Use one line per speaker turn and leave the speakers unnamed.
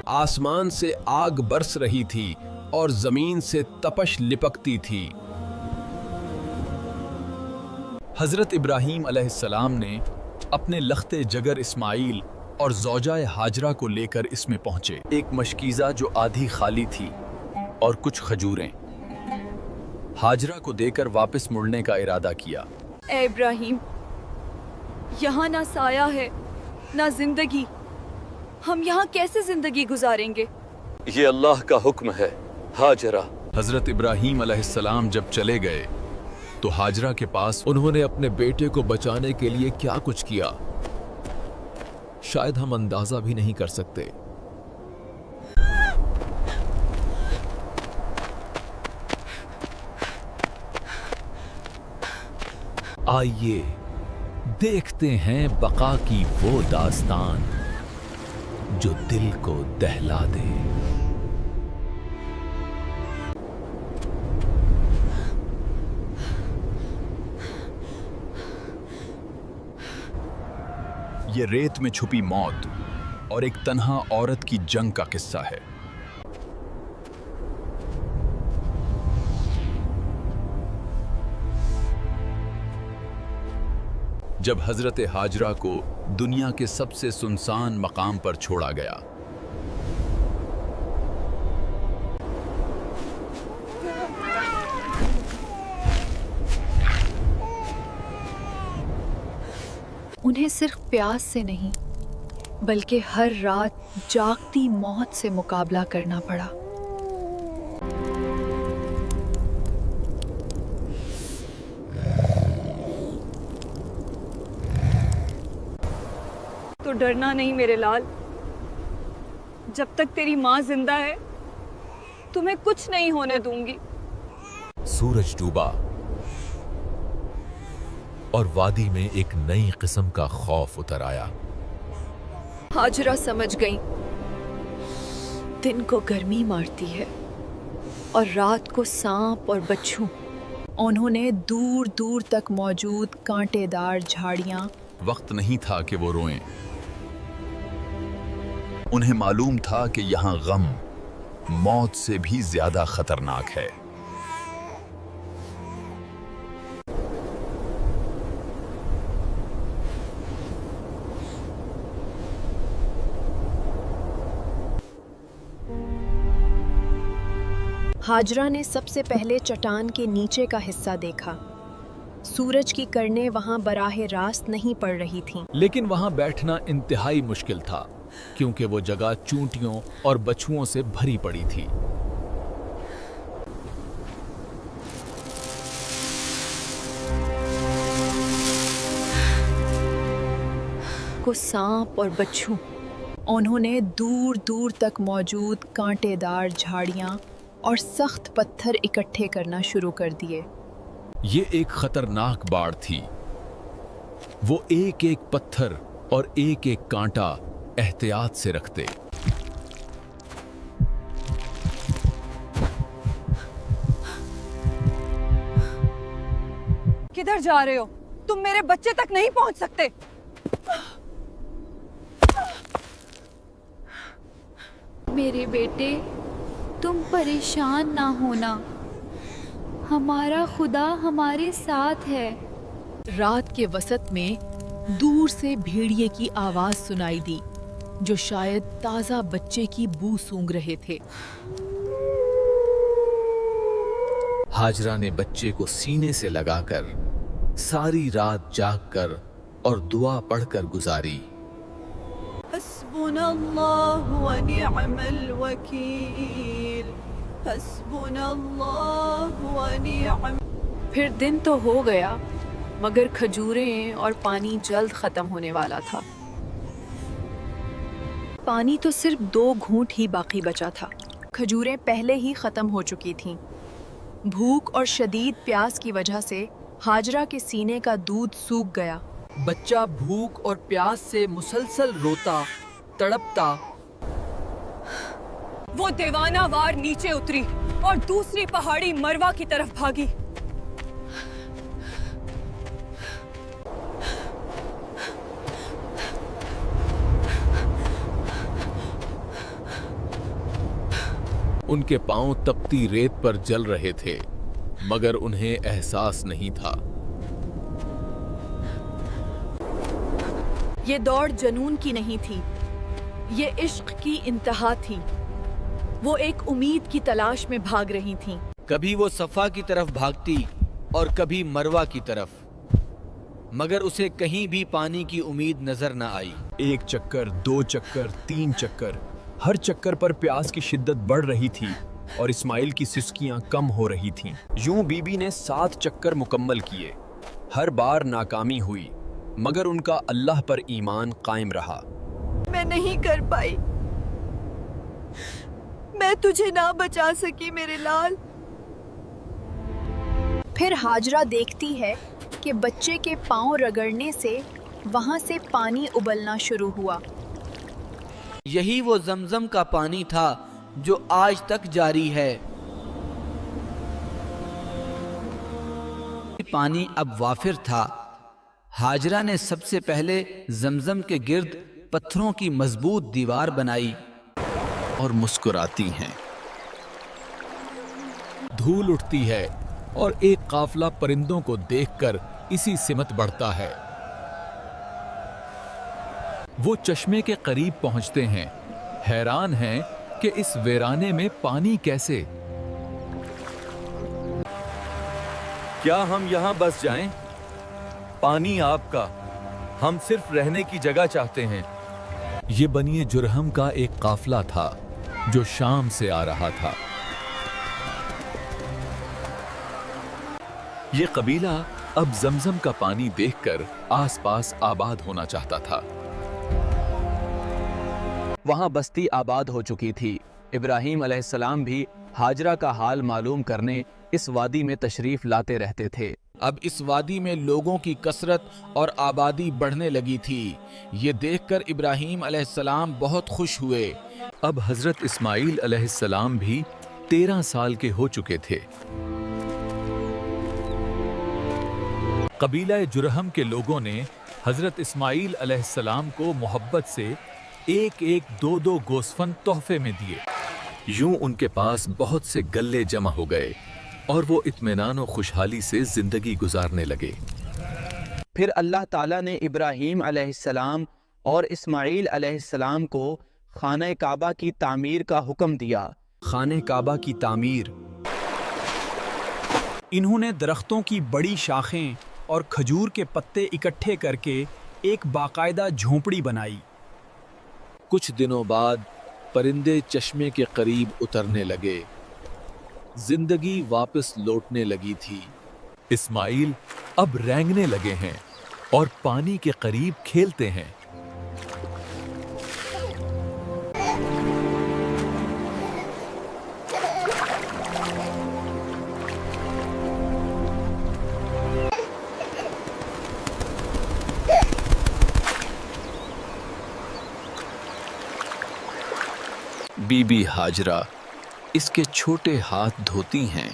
आसमान से आग बरस रही थी और जमीन से तपश लिपकती थी। हजरत इब्राहीम अलैहिस्सलाम ने अपने लख्ते जगर इस्माइल और ज़ौजाए हाजरा को लेकर इसमें पहुंचे। एक मशकीज़ा जो आधी खाली थी और कुछ खजूरें। हाजरा को देकर वापस मुड़ने का इरादा किया।
ए इब्राहीम, यहाँ ना साया है ना जिंदगी, हम यहाँ कैसे जिंदगी गुजारेंगे?
ये अल्लाह का हुक्म है हाजरा।
हजरत इब्राहीम अलैहिस्सलाम जब चले गए तो हाजरा के पास उन्होंने अपने बेटे को बचाने के लिए क्या कुछ किया, शायद हम अंदाजा भी नहीं कर सकते। आइए देखते हैं बका की वो दास्तान जो दिल को दहला दे। ये रेत में छुपी मौत और एक तन्हा औरत की जंग का किस्सा है। जब हजरत हाजरा को दुनिया के सबसे सुनसान मकाम पर छोड़ा गया,
उन्हें सिर्फ प्यास से नहीं बल्कि हर रात जागती मौत से मुकाबला करना पड़ा। तो डरना नहीं मेरे लाल, जब तक तेरी माँ जिंदा है तुम्हें कुछ नहीं होने दूंगी।
सूरज डूबा और वादी में एक नई किस्म का खौफ उतर आया।
हाजरा समझ गई, दिन को गर्मी मारती है और रात को सांप और बच्छू। उन्होंने दूर दूर तक मौजूद कांटेदार झाड़ियां।
वक्त नहीं था कि वो रोएं। उन्हें मालूम था कि यहाँ गम मौत से भी ज्यादा खतरनाक है।
हाजरा ने सबसे पहले चट्टान के नीचे का हिस्सा देखा। सूरज की किरणें वहां बराहे रास्त नहीं पड़ रही थीं।
लेकिन वहां बैठना इंतहाई मुश्किल था क्योंकि वो जगह चूंटियों और बछुओं से भरी पड़ी थी।
को सांप और बच्छू। उन्होंने दूर दूर तक मौजूद कांटेदार झाड़ियां और सख्त पत्थर इकट्ठे करना शुरू कर दिए।
ये एक खतरनाक बाढ़ थी। वो एक एक पत्थर और एक एक कांटा एहतियात से रखते।
किधर जा रहे हो? तुम मेरे बच्चे तक नहीं पहुंच सकते।
मेरे बेटे, तुम परेशान ना होना, हमारा खुदा हमारे साथ है।
रात के वसत में दूर से भेड़िए की आवाज सुनाई दी, जो शायद ताजा बच्चे की बू सूंघ रहे थे।
हाजरा ने बच्चे को सीने से लगाकर सारी रात जागकर और दुआ पढ़कर गुजारी।
हस्बुनल्लाहु व निअमल वकील, हस्बुनल्लाहु व निअम।
फिर दिन तो हो गया, मगर खजूरें और पानी जल्द खत्म होने वाला था। पानी तो सिर्फ 2 घूंट ही बाकी बचा था। खजूरें पहले ही खत्म हो चुकी थीं। भूख और शदीद प्यास की वजह से हाजरा के सीने का दूध सूख गया।
बच्चा भूख और प्यास से मुसलसल रोता, तड़पता।
वो दीवाना वार नीचे उतरी और दूसरी पहाड़ी मरवा की तरफ भागी।
ان کے پاؤں تپتی ریت پر جل رہے تھے مگر انہیں احساس نہیں تھا۔
یہ دوڑ جنون کی نہیں تھی، یہ عشق کی انتہا تھی۔ وہ ایک امید کی تلاش میں بھاگ رہی تھیں۔
کبھی وہ صفا کی طرف بھاگتی اور کبھی مروہ کی طرف، مگر اسے کہیں بھی پانی کی امید نظر نہ آئی۔
ایک چکر، 2 چکر، 3 چکر، ہر چکر پر پیاس کی شدت بڑھ رہی تھی اور اسماعیل کی سسکیاں کم ہو رہی تھیں۔ یوں بی بی نے 7 چکر مکمل کیے، ہر بار ناکامی ہوئی مگر ان کا اللہ پر ایمان قائم رہا۔
میں نہیں کر پائی، میں تجھے نہ بچا سکی میرے لال۔
پھر ہاجرہ دیکھتی ہے کہ بچے کے پاؤں رگڑنے سے وہاں سے پانی ابلنا شروع ہوا۔
یہی وہ زمزم کا پانی تھا جو آج تک جاری ہے۔ پانی اب وافر تھا۔ ہاجرہ نے سب سے پہلے زمزم کے گرد پتھروں کی مضبوط دیوار بنائی
اور مسکراتی ہیں۔ دھول اٹھتی ہے اور ایک قافلہ پرندوں کو دیکھ کر اسی سمت بڑھتا ہے۔ وہ چشمے کے قریب پہنچتے ہیں، حیران ہیں کہ اس ویرانے میں پانی کیسے؟
کیا ہم یہاں بس جائیں؟ پانی آپ کا، ہم صرف رہنے کی جگہ چاہتے ہیں۔
یہ بنی جرہم کا ایک قافلہ تھا جو شام سے آ رہا تھا۔ یہ قبیلہ اب زمزم کا پانی دیکھ کر آس پاس آباد ہونا چاہتا تھا۔
وہاں بستی آباد ہو چکی تھی۔ ابراہیم علیہ السلام بھی ہاجرہ کا حال معلوم کرنے اس وادی میں تشریف لاتے رہتے تھے۔
اب اس وادی میں لوگوں کی کثرت اور آبادی بڑھنے لگی تھی۔ یہ دیکھ کر ابراہیم علیہ السلام بہت خوش ہوئے۔
اب حضرت اسماعیل علیہ السلام بھی 13 سال کے ہو چکے تھے۔ قبیلہ جرہم کے لوگوں نے حضرت اسماعیل علیہ السلام کو محبت سے 1-2 گوسفند تحفے میں دیے۔ یوں ان کے پاس بہت سے گلے جمع ہو گئے اور وہ اطمینان و خوشحالی سے زندگی گزارنے لگے۔
پھر اللہ تعالیٰ نے ابراہیم علیہ السلام اور اسماعیل علیہ السلام کو خانہ کعبہ کی تعمیر کا حکم دیا۔
خانہ کعبہ کی تعمیر۔
انہوں نے درختوں کی بڑی شاخیں اور کھجور کے پتے اکٹھے کر کے ایک باقاعدہ جھونپڑی بنائی۔
کچھ دنوں بعد پرندے چشمے کے قریب اترنے لگے۔ زندگی واپس لوٹنے لگی تھی۔ اسماعیل اب رینگنے لگے ہیں اور پانی کے قریب کھیلتے ہیں۔ بی بی ہاجرہ اس کے چھوٹے ہاتھ دھوتی ہیں